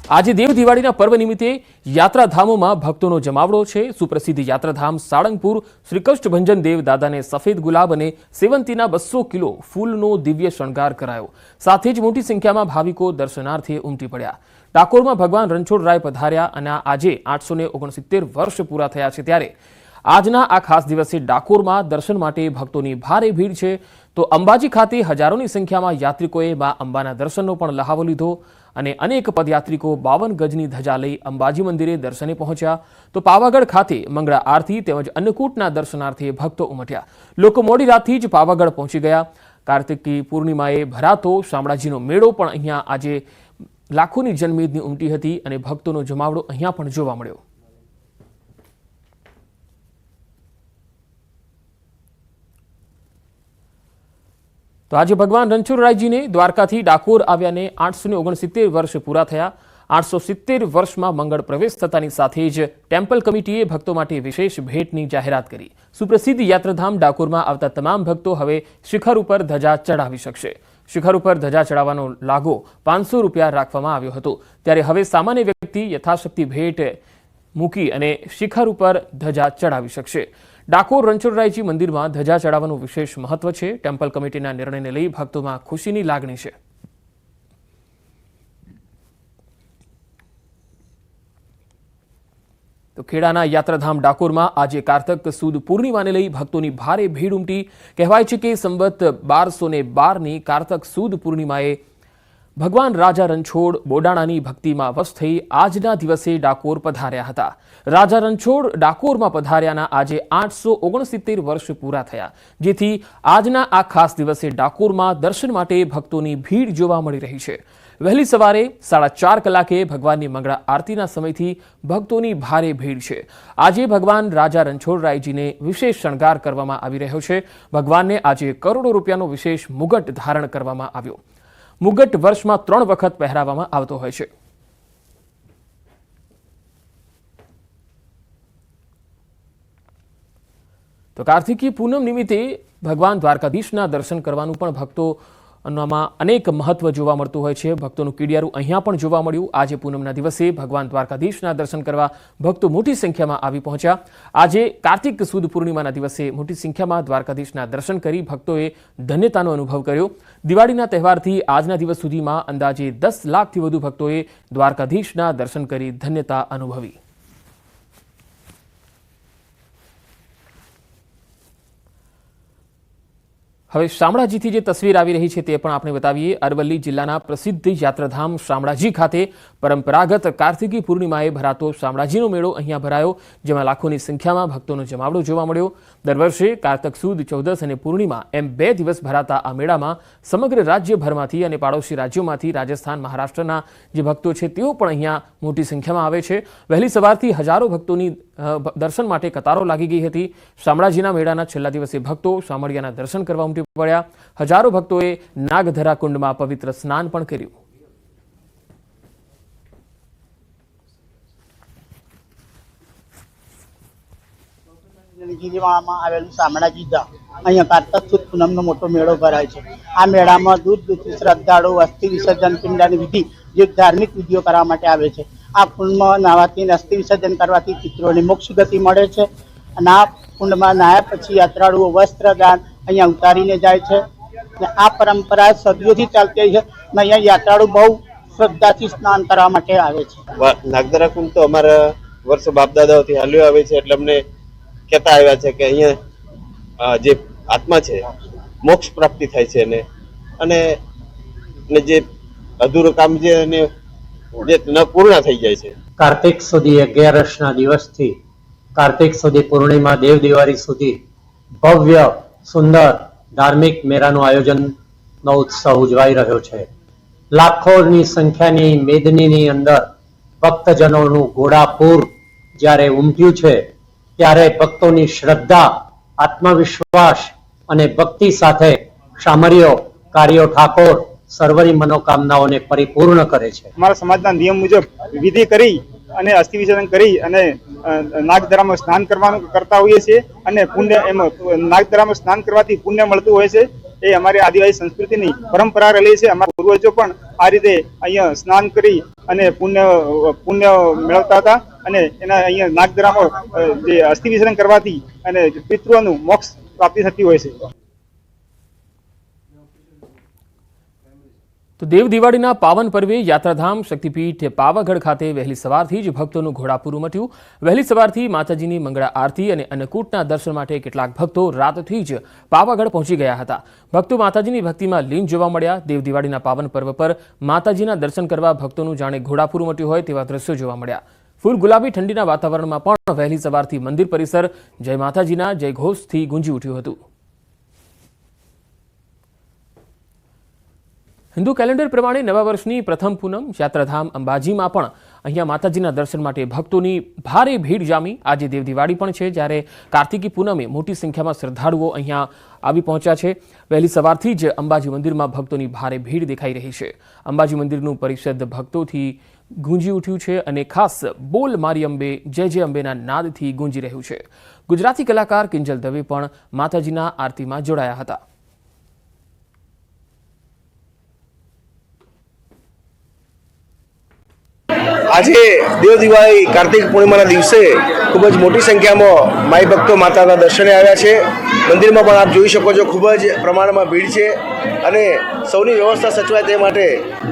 આજે દેવ દિવાળીના પર્વ નિમિત્તે યાત્રાધામોમાં ભક્તોનો જમાવડો છે। સુપ્રસિદ્ધ યાત્રાધામ સાળંગપુર શ્રી કષ્ટભંજન દેવ દાદાને સફેદ ગુલાબ અને સેવંતીના 200 કિલો ફૂલનો દિવ્ય શણગાર કરાયો। સાથે જ મોટી સંખ્યામાં ભાવિકો દર્શનાર્થે ઉમટી પડ્યા। ડાકોરમાં ભગવાન રણછોડરાય પધાર્યા અને આજે 869 વર્ષ પૂરા થયા છે, ત્યારે આજના આ ખાસ દિવસે ડાકોરમાં દર્શન માટે ભક્તોની ભારે ભીડ છે। તો અંબાજી ખાતે હજારોની સંખ્યામાં યાત્રિકોએ મા અંબાના દર્શનનો પણ લહાવો લીધો અને અનેક પદયાત્રિકો 52 ગજની ધજા લઈ અંબાજી મંદિરે દર્શને પહોંચ્યા। તો પાવાગઢ ખાતે મંગળા આરતી તેમજ અન્નકૂટના દર્શનાર્થે ભક્તો ઉમટ્યા। લોકો મોડી રાતથી જ પાવાગઢ પહોંચી ગયા। કાર્તિકી પૂર્ણિમાએ ભરાતો શામળાજીનો મેળો પણ અહીંયા આજે લાખોની જનમેદની ઉમટી હતી અને ભક્તોનો જમાવડો અહીંયા પણ જોવા મળ્યો। તો આજે ભગવાન રણછોડરાયજીને દ્વારકાથી ડાકોર આવ્યાને 869 વર્ષ પૂરા થયા। 870 વર્ષમાં મંગળ પ્રવેશ થતાની સાથે જ ટેમ્પલ કમિટીએ ભક્તો માટે વિશેષ ભેટની જાહેરાત કરી। સુપ્રસિદ્ધ યાત્રાધામ ડાકોરમાં આવતા તમામ ભક્તો હવે શિખર ઉપર ધજા ચડાવી શકશે। શિખર ઉપર ધજા ચડાવવાનો લાગો 500 રૂપિયા રાખવામાં આવ્યો હતો, ત્યારે હવે સામાન્ય વ્યક્તિ યથાશક્તિ ભેટ મૂકી અને શિખર ઉપર ધજા ચડાવી શકશે। ડાકોર રણછોડરાયજી મંદિરમાં ધજા ચડાવવાનું વિશેષ મહત્વ છે। ટેમ્પલ કમિટીના નિર્ણયને લઈ ભક્તોમાં ખુશીની લાગણી છે। તો ખેડાના યાત્રાધામ ડાકોરમાં આજે કારતક સુદ પૂર્ણિમાને લઈ ભક્તોની ભારે ભીડ ઉમટી। કહેવાય છે કે સંવત 1212ની કારતક સુદ પૂર્ણિમાએ ભગવાન રાજા રણછોડ બોડાણાની ભક્તિમાં વશ થઈ આજના દિવસે ડાકોર પધાર્યા હતા। રાજા રણછોડ ડાકોરમાં પધાર્યાના આજે 869 વર્ષ પૂરા થયા, જેથી આજના આ ખાસ દિવસે ડાકોરમાં દર્શન માટે ભક્તોની ભીડ જોવા મળી રહી છે। વહેલી સવારે 4:30 કલાકે ભગવાનની મંગળા આરતીના સમયથી ભક્તોની ભારે ભીડ છે। આજે ભગવાન રાજા રણછોડરાયજીને વિશેષ શણગાર કરવામાં આવી રહ્યો છે। ભગવાનને આજે કરોડો રૂપિયાનો વિશેષ મુગટ ધારણ કરવામાં આવ્યો। મુગટ વર્ષમાં 3 વખત પહેરાવવામાં આવતો હોય છે। તો કાર્તિકી પૂનમ નિમિત્તે ભગવાન દ્વારકાધીશના દર્શન કરવાનું પણ ભક્તોમાં અનેક મહત્વ જોવા મળતું હોય છે। ભક્તોનું કીડિયારું અહીંયા પણ જોવા મળ્યું। આજે પૂનમના દિવસે ભગવાન દ્વારકાધીશના દર્શન કરવા ભક્તો મોટી સંખ્યામાં આવી પહોંચ્યા। આજે કાર્તિક સુદ પૂર્ણિમાના દિવસે મોટી સંખ્યામાં દ્વારકાધીશના દર્શન કરી ભક્તોએ ધન્યતાનો અનુભવ કર્યો। દિવાળીના તહેવારથી આજના દિવસ સુધીમાં અંદાજે 10 લાખથી વધુ ભક્તોએ દ્વારકાધીશના દર્શન કરી ધન્યતા અનુભવી। હવે શામળાજીથી જે તસવીર આવી રહી છે તે પણ આપણે બતાવીએ। અરવલ્લી જિલ્લાના પ્રસિદ્ધ યાત્રાધામ શામળાજી ખાતે પરંપરાગત કાર્તિકી પૂર્ણિમાએ ભરાતો શામળાજીનો મેળો અહીંયા ભરાયો, જેમાં લાખોની સંખ્યામાં ભક્તોનો જમાવડો જોવા મળ્યો। દર વર્ષે કારતક સુદ, ચૌદસ અને પૂર્ણિમા એમ 2 દિવસ ભરાતા આ મેળામાં સમગ્ર રાજ્યભરમાંથી અને પાડોશી રાજ્યોમાંથી રાજસ્થાન, મહારાષ્ટ્રના જે ભક્તો છે તેઓ પણ અહીંયા મોટી સંખ્યામાં આવે છે। વહેલી સવારથી હજારો ભક્તોની દર્શન માટે કતારો લાગી ગઈ હતી। શામળાજીના મેળાના છેલ્લા દિવસે ભક્તો શામળિયાના દર્શન કરવા ઉમટી પડ્યા। હજારો ભક્તોએ નાગધરા કુંડમાં પવિત્ર સ્નાન પણ કર્યું। ગિરિમાળામાં આવેલું શામળાજી ધામ, અહીંયા કારતક સુદ પૂનમનો મોટો મેળો ભરાય છે। આ મેળામાં દૂર દૂરથી શ્રદ્ધાળુઓ અસ્થિ વિસર્જન પિંડની વિધિ જે ધાર્મિક વિધિઓ કરવા માટે આવે છે। આ કુંડમાં નાહવાથી અસ્થિ વિસર્જન કરવાથી પિતૃઓને મોક્ષ ગતિ મળે છે અને આ કુંડમાં નાહ્યા પછી યાત્રાળુઓ વસ્ત્રદાન અહીંયા ઉતારીને જાય છે। આ પરંપરા સદીઓથી ચાલતી છે અને અહીંયા યાત્રાળુ બહુ શ્રદ્ધાથી સ્નાન કરવા માટે આવે છે। નાગધરા કુંડ તો અમારા વર્ષો બાપ દાદાઓથી હાલ્યો આવે છે, એટલે અમને કહેતા આવ્યા છે કે અહીંયા જે આત્મા છે મોક્ષ પ્રાપ્તિ થાય છે અને જે અધૂરું કામ છે એને જે ન પૂર્ણ થઈ જાય છે। કાર્તિક સુધી 11ના દિવસથી કાર્તિક સુધી પૂર્ણિમા દેવ દિવાળી સુધી ભવ્ય સુંદર ધાર્મિક મેળાનું આયોજનનો ઉત્સવ ઉજવાઈ રહ્યો છે। લાખોની સંખ્યાની મેદનીની અંદર ભક્તજનોનું ઘોડાપૂર જ્યારે ઉમટ્યું છે, ત્યારે ભક્તોની શ્રદ્ધા, આત્મવિશ્વાસ અને ભક્તિ સાથે શામળિયો કાર્યો ઠાકોર સર્વની મનોકામનાઓને પરિપૂર્ણ કરે છે। અમારા સમાજના નિયમ મુજબ વિધિ કરી અને અસ્થિ વિસર્જન કરી અને નાગધરામાં સ્નાન કરવાનું કરતા હોઈએ છીએ અને પુણ્ય એમાં નાગધરામાં સ્નાન કરવાથી પુણ્ય મળતું હોય છે। એ અમારી આદિવાસી સંસ્કૃતિની પરંપરા રહેલી છે. અમારા પૂર્વજો પણ આ રીતે અહીંયા સ્નાન કરી અને પુણ્ય મેળવતા હતા અને એના અહીંયા નાગદરામાં જે અસ્થિ વિસર્જન કરવાથી અને પિતૃઓનું મોક્ષ પ્રાપ્તિ થતી હોય છે. તો દેવ દિવાળીના પાવન પર્વે યાત્રાધામ શક્તિપીઠ પાવાગઢ ખાતે વહેલી સવારથી જ ભક્તોનું ઘોડાપૂર ઉમટ્યું. વહેલી સવારથી માતાજીની મંગળા આરતી અને અન્નકૂટના દર્શન માટે કેટલાક ભક્તો રાતથી જ પાવાગઢ પહોંચી ગયા હતા. ભક્તો માતાજીની ભક્તિમાં લીન જોવા મળ્યા. દેવ દિવાળીના પાવન પર્વ પર માતાજીના દર્શન કરવા ભક્તોનું જાણે ઘોડાપૂર ઉમટ્યું હોય તેવા દ્રશ્યો જોવા મળ્યા. ફૂલ ગુલાબી ઠંડીના વાતાવરણમાં પણ વહેલી સવારથી મંદિર પરિસર જય માતાજીના જય ઘોષથી ગુંજી ઉઠ્યું હતું. હિન્દુ કેલેન્ડર પ્રમાણે નવા વર્ષની પ્રથમ પૂનમ યાત્રાધામ અંબાજીમાં પણ અહીંયા માતાજીના દર્શન માટે ભક્તોની ભારે ભીડ જામી. આજે દેવ દિવાળી પણ છે, જ્યારે કાર્તિકી પૂનમે મોટી સંખ્યામાં શ્રદ્ધાળુઓ અહીંયા આવી પહોંચ્યા છે. વહેલી સવારથી જ અંબાજી મંદિરમાં ભક્તોની ભારે ભીડ દેખાઈ રહી છે. અંબાજી મંદિરનું પરિષદ ભક્તોથી ગુંજી ઉઠ્યું છે અને ખાસ બોલ મારી અંબે જય જય અંબેના નાદથી ગુંજી રહ્યું છે. ગુજરાતી કલાકાર કિંજલ દવે પણ માતાજીના આરતીમાં જોડાયા હતા. આજે દેવ દિવાળી કાર્તિક પૂર્ણિમાના દિવસે ખૂબ જ મોટી સંખ્યામાં માઈ ભક્તો માતાના દર્શને આવ્યા છે. મંદિરમાં પણ આપ જોઈ શકો છો ખૂબ જ પ્રમાણમાં ભીડ છે અને સૌની વ્યવસ્થા સચવાય તે માટે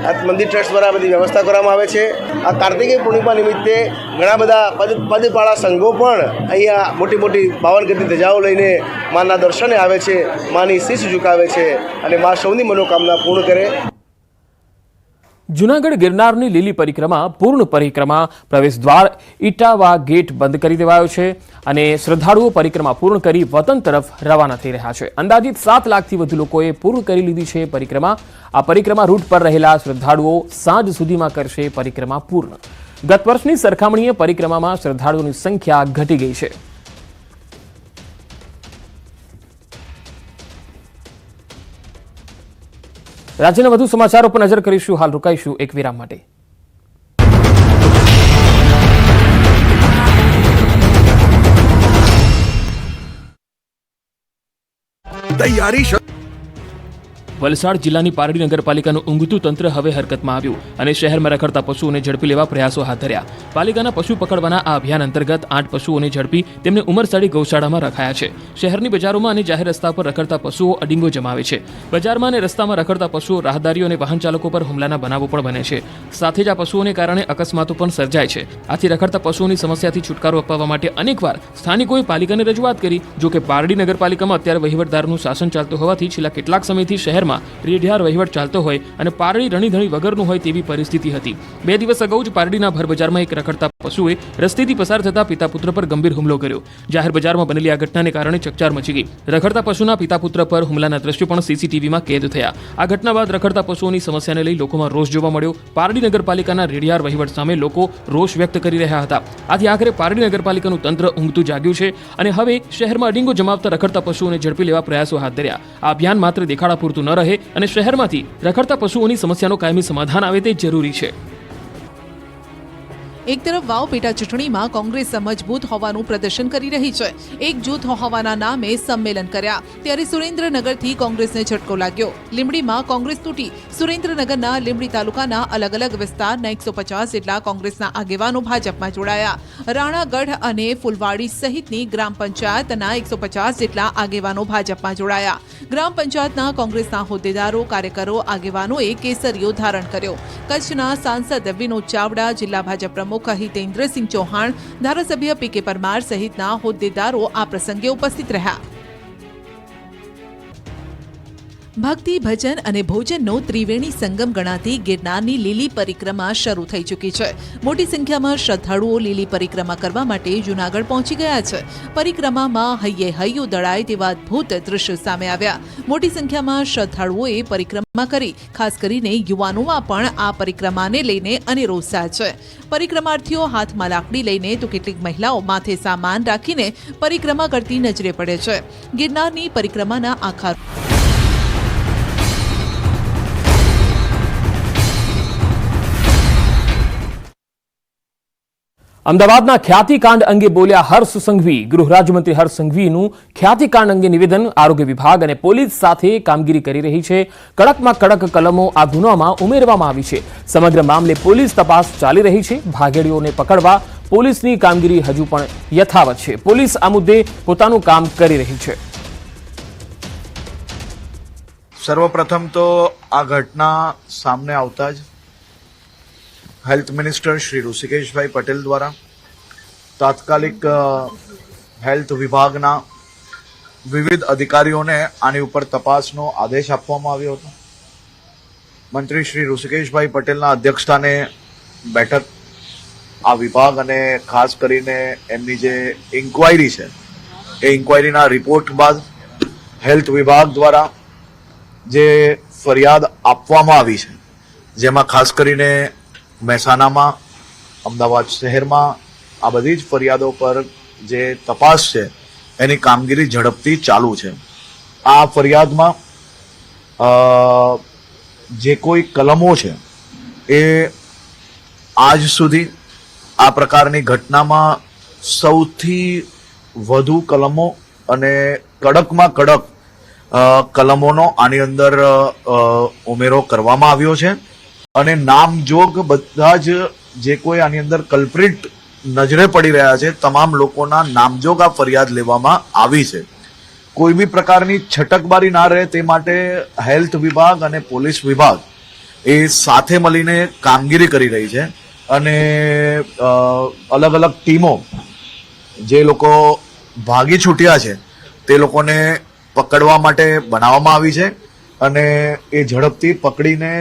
આ મંદિર ટ્રસ્ટ દ્વારા બધી વ્યવસ્થા કરવામાં આવે છે. આ કાર્તિકી પૂર્ણિમા નિમિત્તે ઘણા બધા પદપાળા સંઘો પણ અહીંયા મોટી મોટી પાવનગઢની ધજાઓ લઈને માના દર્શને આવે છે, માની શીશ ઝુકાવે છે અને મા સૌની મનોકામના પૂર્ણ કરે. જૂનાગઢ ગિરનારની લીલી પરિક્રમા પૂર્ણ પરિક્રમા પ્રવેશ દ્વાર ઇટાવા ગેટ બંધ કરી દેવાયો છે અને શ્રદ્ધાળુઓ પરિક્રમા પૂર્ણ કરી વતન તરફ રવાના થઈ રહ્યા છે. અંદાજિત 7 લાખથી વધુ લોકોએ પૂર્ણ કરી લીધી છે પરિક્રમા. આ પરિક્રમા રૂટ પર રહેલા શ્રદ્ધાળુઓ સાંજ સુધીમાં કરશે પરિક્રમા પૂર્ણ. ગત વર્ષની સરખામણીએ પરિક્રમામાં શ્રદ્ધાળુઓની સંખ્યા ઘટી ગઈ છે. રાજ્યના વધુ સમાચારો પર નજર કરીશું. હાલ રોકાઈશું એક વિરામ માટે. તૈયારી વલસાડ જિલ્લાની પારડી નગરપાલિકાનું ઊંઘતું તંત્ર હવે હરકતમાં આવ્યું અને શહેરમાં રખડતા પશુઓને ઝડપી લેવા પ્રયાસો હાથ ધર્યા. પાલિકાના પશુ પકડવાના આ અભિયાન અંતર્ગત 8 પશુઓને ઝડપી તેમને ઉમરસાડી ગૌશાળામાં રખાયા છે. શહેરની બજારોમાં અને જાહેર રસ્તા પર રખડતા પશુઓ અડીંગો જમાવે છે. બજારમાં અને રસ્તામાં રખડતા પશુઓ રાહદારીઓ અને વાહન ચાલકો પર હુમલાના બનાવો પણ બને છે. સાથે જ આ પશુઓને કારણે અકસ્માતો પણ સર્જાય છે. આથી રખડતા પશુઓની સમસ્યાથી છુટકારો અપાવવા માટે અનેકવાર સ્થાનિકોએ પાલિકાને રજૂઆત કરી. જો કે પારડી નગરપાલિકામાં અત્યારે વહીવટદારનું શાસન ચાલતું હોવાથી છેલ્લા કેટલાક સમયથી શહેરમાં રેઢિયાર વહીવટ ચાલતો હોય અને પારડી રણીધણી વગરનું હોય તેવી પરિસ્થિતિ હતી. 2 દિવસ અગાઉ જ પારડીના ભર બજારમાં એક રખડતા પશુએ રસ્તેથી પસાર થતા પિતા પુત્ર પર ગંભીર હુમલો કર્યો. જાહેર બજારમાં બનેલી આ ઘટનાને કારણે ચકચાર મચી ગઈ. રખડતા પશુના પિતા પુત્ર પર હુમલાના દ્રશ્યો પણ સીસીટીવીમાં કેદ થયા. આ ઘટના બાદ રખડતા પશુઓની સમસ્યાને લઈ લોકોમાં રોષ જોવા મળ્યો. પારડી નગરપાલિકાના રેઢિયાર વહીવટ સામે લોકો રોષ વ્યક્ત કરી રહ્યા હતા. આથી આખરે પારડી નગરપાલિકાનું તંત્ર ઊંઘતું જાગ્યું છે અને હવે શહેરમાં અડીંગો જમાવતા રખડતા પશુઓને ઝડપી લેવા પ્રયાસો હાથ ધર્યા. આ અભિયાન માત્ર દેખાડા પૂરતું ન રહે અને શહેરમાંથી રખડતા પશુઓની સમસ્યાનો કાયમી સમાધાન આવે તે જરૂરી છે. એક તરફ વાવ પેટા ચૂંટણીમાં કોંગ્રેસ મજબૂત હોવાનું પ્રદર્શન કરી રહી છે. એક જૂથ હોવાના નામે સંમેલન કર્યા ત્યારે સુરેન્દ્રનગરથી કોંગ્રેસને ઝટકો લાગ્યો. લીંબડીમાં કોંગ્રેસ તૂટી. સુરેન્દ્રનગરના લીંબડી તાલુકાના અલગ અલગ વિસ્તારના 150 જેટલા કોંગ્રેસના આગેવાનો ભાજપમાં જોડાયા. રાણાગઢ અને ફુલવાડી સહિતની ગ્રામ પંચાયતના 150 જેટલા આગેવાનો ભાજપમાં જોડાયા. ગ્રામ પંચાયતના કોંગ્રેસના હોદ્દેદારો, કાર્યકરો, આગેવાનોએ કેસરીઓ ધારણ કર્યો. કચ્છના સાંસદ વિનોદ ચાવડા, જિલ્લા ભાજપ પ્રમુખ હિતેન્દ્રસિંહ ચૌહાણ, ધારાસભ્ય પી કે પરમાર સહિતના હોદ્દેદારો આ પ્રસંગે ઉપસ્થિત રહ્યા. ભક્તિ, ભજન અને ભોજનનો ત્રિવેણી સંગમ ગણાતી ગિરનારની લીલી પરિક્રમા શરૂ થઈ ચૂકી છે. મોટી સંખ્યામાં શ્રદ્ધાળુઓ લીલી પરિક્રમા કરવા માટે જૂનાગઢ પહોંચી ગયા છે. પરિક્રમામાં હૈયે હૈયું દળાય તેવા અદ્ભુત દ્રશ્યો સામે આવ્યા. મોટી સંખ્યામાં શ્રદ્ધાળુઓએ પરિક્રમા કરી. ખાસ કરીને યુવાનોમાં પણ આ પરિક્રમાને લઈને અનેરો ઉત્સાહ છે. પરિક્રમાર્થીઓ હાથમાં લાકડી લઈને તો કેટલીક મહિલાઓ માથે સામાન રાખીને પરિક્રમા કરતી નજરે પડે છે. ગિરનારની પરિક્રમાના આખા અમદાવાદના ખ્યાતિકાંડ અંગે બોલ્યા હર્ષ સંઘવી. ગૃહ રાજ્યમંત્રી હર્ષ સંઘવીનું ખ્યાતિકાંડ અંગે નિવેદન. આરોગ્ય વિભાગ અને પોલીસ સાથે કામગીરી કરી રહી છે. કડકમાં કડક કલમો આ ગુનામાં ઉમેરવામાં આવી છે. સમગ્ર મામલે પોલીસ તપાસ ચાલી રહી છે. ભાગેડીઓને પકડવા પોલીસની કામગીરી હજુ પણ યથાવત છે. પોલીસ આ મુદ્દે પોતાનું કામ કરી રહી છે. સર્વપ્રથમ તો આ ઘટના સામે આવતા જ હેલ્થ મિનિસ્ટર શ્રી ઋષિકેશભાઈ પટેલ દ્વારા તાત્કાલિક હેલ્થ વિભાગના વિવિધ અધિકારીઓને આની ઉપર તપાસનો આદેશ આપવામાં આવ્યો હતો. મંત્રી શ્રી ઋષિકેશભાઈ પટેલના અધ્યક્ષસ્થાને બેઠક આ વિભાગ અને ખાસ કરીને એમની જે ઇન્ક્વાયરી છે એ ઇન્ક્વાયરીના રિપોર્ટ બાદ હેલ્થ વિભાગ દ્વારા જે ફરિયાદ આપવામાં આવી છે, જેમાં ખાસ કરીને મહેસાણામાં, અમદાવાદ શહેરમાં આ બધી જ ફરિયાદો પર જે તપાસ છે એની કામગીરી ઝડપથી ચાલુ છે. આ ફરિયાદમાં જે કોઈ કલમો છે એ આજ સુધી આ પ્રકારની ઘટનામાં સૌથી વધુ કલમો અને કડકમાં કડક કલમોનો આની અંદર ઉમેરો કરવામાં આવ્યો છે અને નામજોગ બધા જ જે કોઈ આની અંદર કલ્પ્રિટ નજરે પડી રહ્યા છે તમામ લોકોના નામજોગ આ ફરિયાદ લેવામાં આવી છે. કોઈ બી પ્રકારની છટકબારી ના રહે તે માટે હેલ્થ વિભાગ અને પોલીસ વિભાગ એ સાથે મળીને કામગીરી કરી રહી છે અને અલગ અલગ ટીમો જે લોકો ભાગી છૂટ્યા છે તે લોકોને પકડવા માટે બનાવવામાં આવી છે અને એ ઝડપથી પકડીને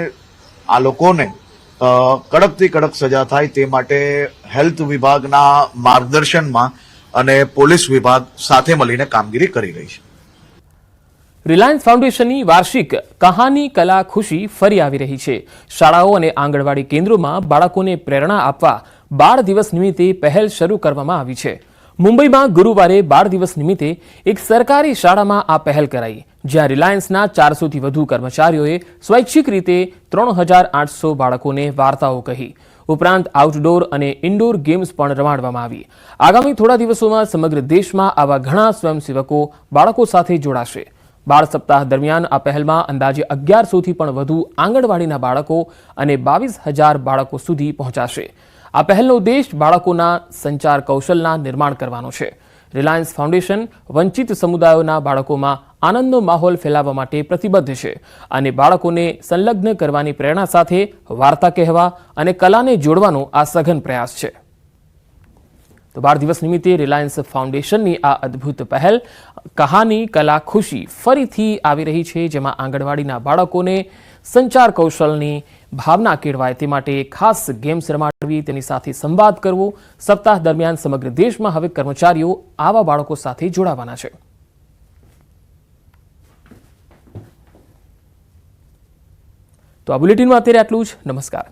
આ લોકોને કડકથી કડક સજા થાય તે માટે હેલ્થ વિભાગના માર્ગદર્શનમાં અને પોલીસ વિભાગ સાથે મળીને કામગીરી કરી રહી છે. રિલાયન્સ ફાઉન્ડેશનની વાર્ષિક કહાની કલા ખુશી ફરી આવી રહી છે. શાળાઓ અને આંગણવાડી કેન્દ્રોમાં બાળકોને પ્રેરણા આપવા બાળ દિવસ નિમિત્તે પહેલ શરૂ કરવામાં આવી છે. મુંબઈમાં ગુરુવારે બાળ દિવસ નિમિત્તે એક સરકારી શાળામાં આ પહેલ કરાઈ, જ્યાં રિલાયન્સના 400થી વધુ કર્મચારીઓએ સ્વૈચ્છિક રીતે 3800 બાળકોને વાર્તાઓ કહી. ઉપરાંત આઉટડોર અને ઇન્ડોર ગેમ્સ પણ રમાડવામાં આવી. આગામી થોડા દિવસોમાં સમગ્ર દેશમાં આવા ઘણા સ્વયંસેવકો બાળકો સાથે જોડાશે. બાળ સપ્તાહ દરમિયાન આ પહેલમાં અંદાજે 1100થી પણ વધુ આંગણવાડીના બાળકો અને 22,000 બાળકો સુધી પહોંચાશે. આ પહેલનો ઉદ્દેશ બાળકોના સંચાર કૌશલના નિર્માણ કરવાનો છે. રિલાયન્સ ફાઉન્ડેશન વંચિત સમુદાયોના બાળકોમાં આનંદનો માહોલ ફેલાવવા માટે પ્રતિબદ્ધ છે અને બાળકોને સંલગ્ન કરવાની પ્રેરણા સાથે વાર્તા કહેવા અને કલાને જોડવાનો આ સઘન પ્રયાસ છે. તો બાળ દિવસ નિમિત્તે રિલાયન્સ ફાઉન્ડેશનની આ અદ્ભુત પહેલ કહાની કલા ખુશી ફરીથી આવી રહી છે, જેમાં આંગણવાડીના બાળકોને સંચાર કૌશલની ભાવના કેળવાય તે માટે ખાસ ગેમ્સ રમાડવી, તેની સાથે સંવાદ કરવો. સપ્તાહ દરમિયાન સમગ્ર દેશમાં હવે કર્મચારીઓ આવા બાળકો સાથે જોડાવાના છે. તો આ બુલેટિનમાં અત્યારે આટલું જ. નમસ્કાર.